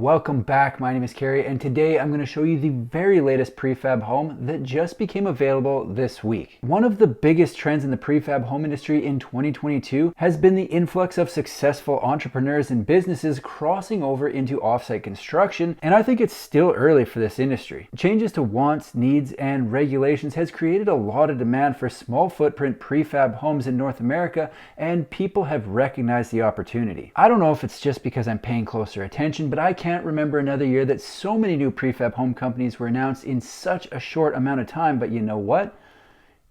welcome back. My name is Carrie and today I'm going to show you the very latest prefab home that just became available this week. One of the biggest trends in the prefab home industry in 2022 has been the influx of successful entrepreneurs and businesses crossing over into offsite construction, and I think it's still early for this industry. Changes to wants, needs, and regulations has created a lot of demand for small footprint prefab homes in North America, and people have recognized the opportunity. I don't know if it's just because I'm paying closer attention, but I can't remember another year that so many new prefab home companies were announced in such a short amount of time. But you know what?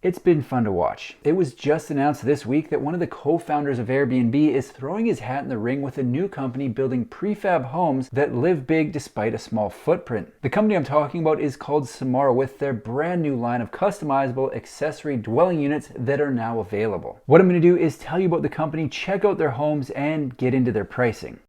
It's been fun to watch. It was just announced this week that one of the co-founders of Airbnb is throwing his hat in the ring with a new company building prefab homes that live big despite a small footprint. The company I'm talking about is called Samara, with their brand new line of customizable accessory dwelling units that are now available. What I'm going to do is tell you about the company, check out their homes, and get into their pricing.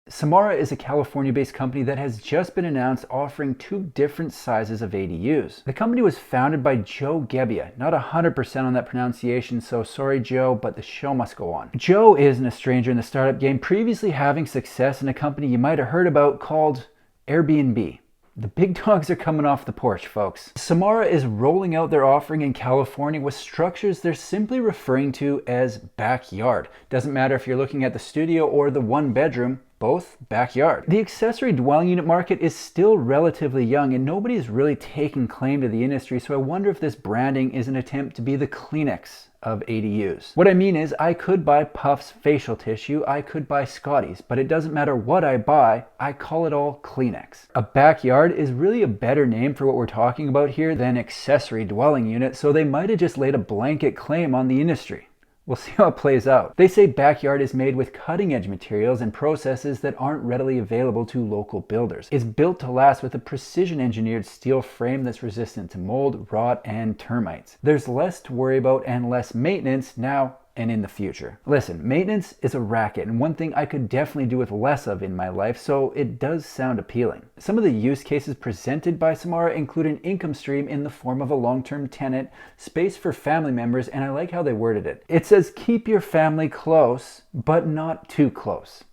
Samara is a California-based company that has just been announced, offering two different sizes of ADUs. The company was founded by Joe Gebbia. Not 100% on that pronunciation, so sorry Joe, but the show must go on. Joe isn't a stranger in the startup game, previously having success in a company you might have heard about called Airbnb. The big dogs are coming off the porch, folks. Samara is rolling out their offering in California with structures they're simply referring to as backyard. Doesn't matter if you're looking at the studio or the one bedroom, both backyard. The accessory dwelling unit market is still relatively young and nobody is really taking claim to the industry, so I wonder if this branding is an attempt to be the Kleenex of ADUs. What I mean is, I could buy Puff's facial tissue, I could buy Scotty's, but it doesn't matter what I buy, I call it all Kleenex. A backyard is really a better name for what we're talking about here than accessory dwelling unit, so they might have just laid a blanket claim on the industry. We'll see how it plays out. They say backyard is made with cutting-edge materials and processes that aren't readily available to local builders. It's built to last with a precision-engineered steel frame that's resistant to mold, rot, and termites. There's less to worry about and less maintenance now and in the future. Listen, maintenance is a racket, and one thing I could definitely do with less of in my life, so it does sound appealing. Some of the use cases presented by Samara include an income stream in the form of a long-term tenant, space for family members, and I like how they worded it. It says keep your family close, but not too close.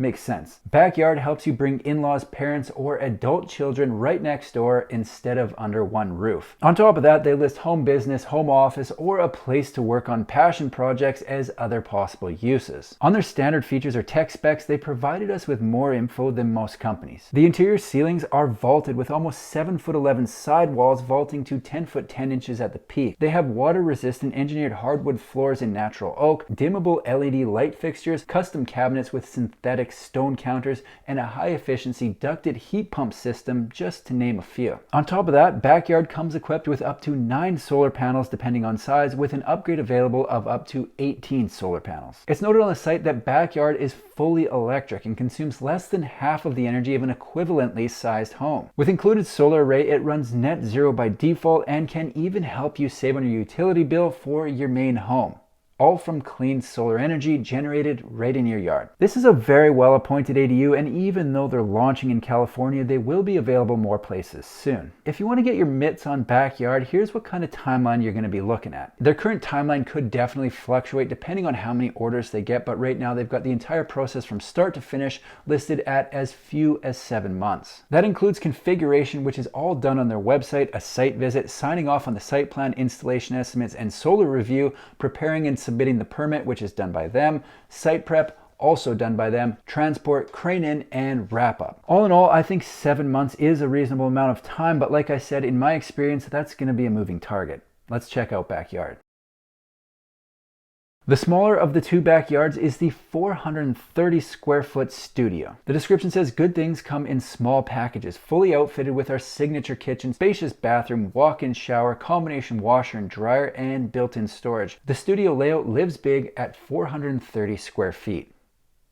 Makes sense. Backyard helps you bring in-laws, parents, or adult children right next door instead of under one roof. On top of that, they list home business, home office, or a place to work on passion projects as other possible uses. On their standard features or tech specs, they provided us with more info than most companies. The interior ceilings are vaulted with almost 7'11" sidewalls vaulting to 10'10" at the peak. They have water-resistant engineered hardwood floors in natural oak, dimmable LED light fixtures, custom cabinets with synthetic stone counters, and a high-efficiency ducted heat pump system, just to name a few. On top of that, backyard comes equipped with up to 9 solar panels depending on size, with an upgrade available of up to 18 solar panels. It's noted on the site that backyard is fully electric and consumes less than half of the energy of an equivalently sized home. With included solar array, it runs net zero by default and can even help you save on your utility bill for your main home. All from clean solar energy generated right in your yard. This is a very well appointed ADU, and even though they're launching in California, they will be available more places soon. If you want to get your mitts on backyard, here's what kind of timeline you're going to be looking at. Their current timeline could definitely fluctuate depending on how many orders they get, but right now they've got the entire process from start to finish listed at as few as 7 months. That includes configuration, which is all done on their website, a site visit, signing off on the site plan, installation estimates, and solar review, preparing and submitting the permit, which is done by them, site prep, also done by them, transport, crane in, and wrap up. All in all, I think 7 months is a reasonable amount of time, but like I said, in my experience, that's going to be a moving target. Let's check out backyard. The smaller of the two backyards is the 430 square foot studio. The description says good things come in small packages, fully outfitted with our signature kitchen, spacious bathroom, walk-in shower, combination washer and dryer, and built-in storage. The studio layout lives big at 430 square feet.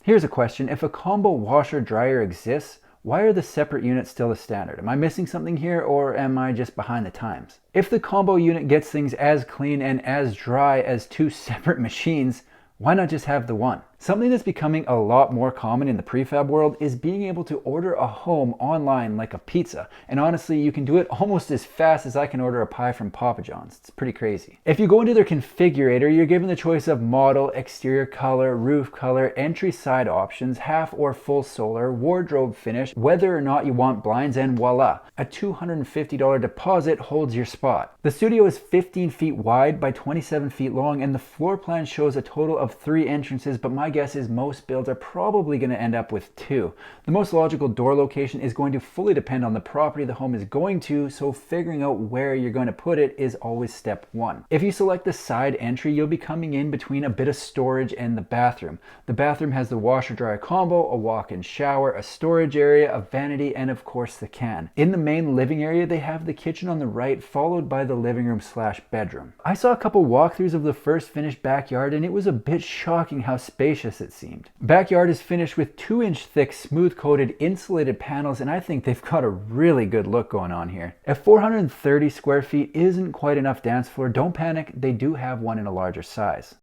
Here's a question: if a combo washer dryer exists, why are the separate units still the standard? Am I missing something here, or am I just behind the times? If the combo unit gets things as clean and as dry as two separate machines, why not just have the one? Something that's becoming a lot more common in the prefab world is being able to order a home online like a pizza. And honestly, you can do it almost as fast as I can order a pie from Papa John's. It's pretty crazy. If you go into their configurator, you're given the choice of model, exterior color, roof color, entry side options, half or full solar, wardrobe finish, whether or not you want blinds, and voila, a $250 deposit holds your spot. The studio is 15 feet wide by 27 feet long, and the floor plan shows a total of 3 entrances, but my guess is most builds are probably going to end up with 2. The most logical door location is going to fully depend on the property the home is going to, so figuring out where you're going to put it is always step 1. If you select the side entry, you'll be coming in between a bit of storage and the bathroom. The bathroom has the washer dryer combo, a walk-in shower, a storage area, a vanity, and of course the can. In the main living area, they have the kitchen on the right, followed by the living room / bedroom. I saw a couple walkthroughs of the first finished backyard, and it was a bit shocking how spacious it seemed. Backyard is finished with 2-inch thick smooth coated insulated panels, and I think they've got a really good look going on here. At 430 square feet isn't quite enough dance floor. Don't panic, they do have one in a larger size.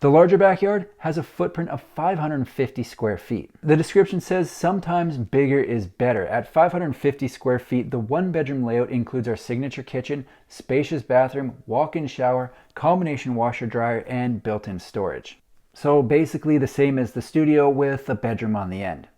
The larger backyard has a footprint of 550 square feet. The description says sometimes bigger is better. At 550 square feet, the 1-bedroom layout includes our signature kitchen, spacious bathroom, walk-in shower, combination washer dryer, and built-in storage. So basically the same as the studio with a bedroom on the end.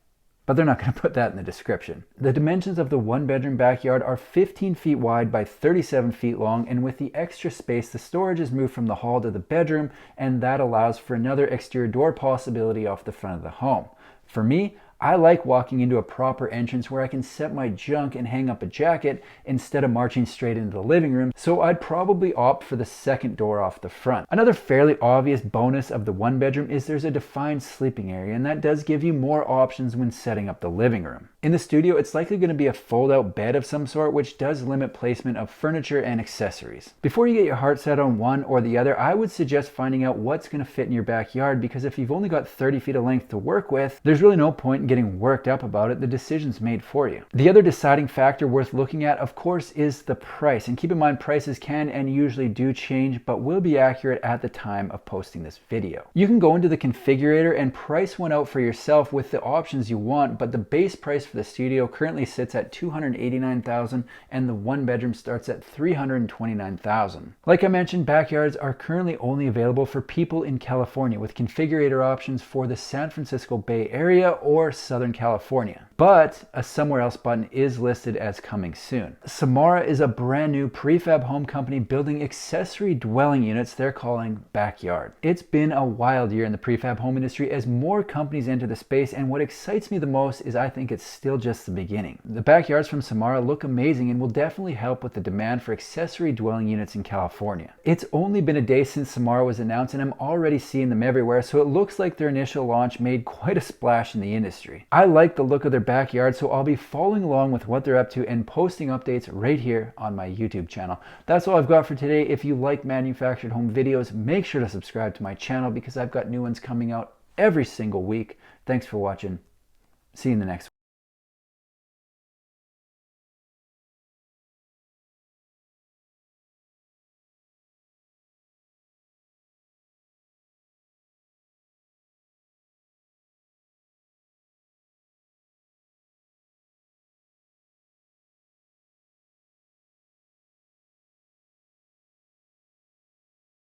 But they're not going to put that in the description. The dimensions of the 1-bedroom backyard are 15 feet wide by 37 feet long, and with the extra space, the storage is moved from the hall to the bedroom, and that allows for another exterior door possibility off the front of the home. For me, I like walking into a proper entrance where I can set my junk and hang up a jacket instead of marching straight into the living room, so I'd probably opt for the second door off the front. Another fairly obvious bonus of the 1-bedroom is there's a defined sleeping area, and that does give you more options when setting up the living room. In the studio, it's likely going to be a fold-out bed of some sort, which does limit placement of furniture and accessories. Before you get your heart set on one or the other, I would suggest finding out what's going to fit in your backyard, because if you've only got 30 feet of length to work with, there's really no point in getting worked up about it. The decision's made for you. The other deciding factor worth looking at, of course, is the price. And keep in mind, prices can and usually do change, but will be accurate at the time of posting this video. You can go into the configurator and price one out for yourself with the options you want, but the base price for the studio currently sits at $289,000, and the 1-bedroom starts at $329,000. Like I mentioned, backyards are currently only available for people in California, with configurator options for the San Francisco Bay Area or Southern California. But a somewhere else button is listed as coming soon. Samara is a brand new prefab home company building accessory dwelling units they're calling Backyard. It's been a wild year in the prefab home industry as more companies enter the space, and what excites me the most is I think it's still just the beginning. The backyards from Samara look amazing and will definitely help with the demand for accessory dwelling units in California. It's only been a day since Samara was announced, and I'm already seeing them everywhere, so it looks like their initial launch made quite a splash in the industry. I like the look of their backyard, so I'll be following along with what they're up to and posting updates right here on my YouTube channel. That's all I've got for today. If you like manufactured home videos, make sure to subscribe to my channel because I've got new ones coming out every single week. Thanks for watching. See you in the next one.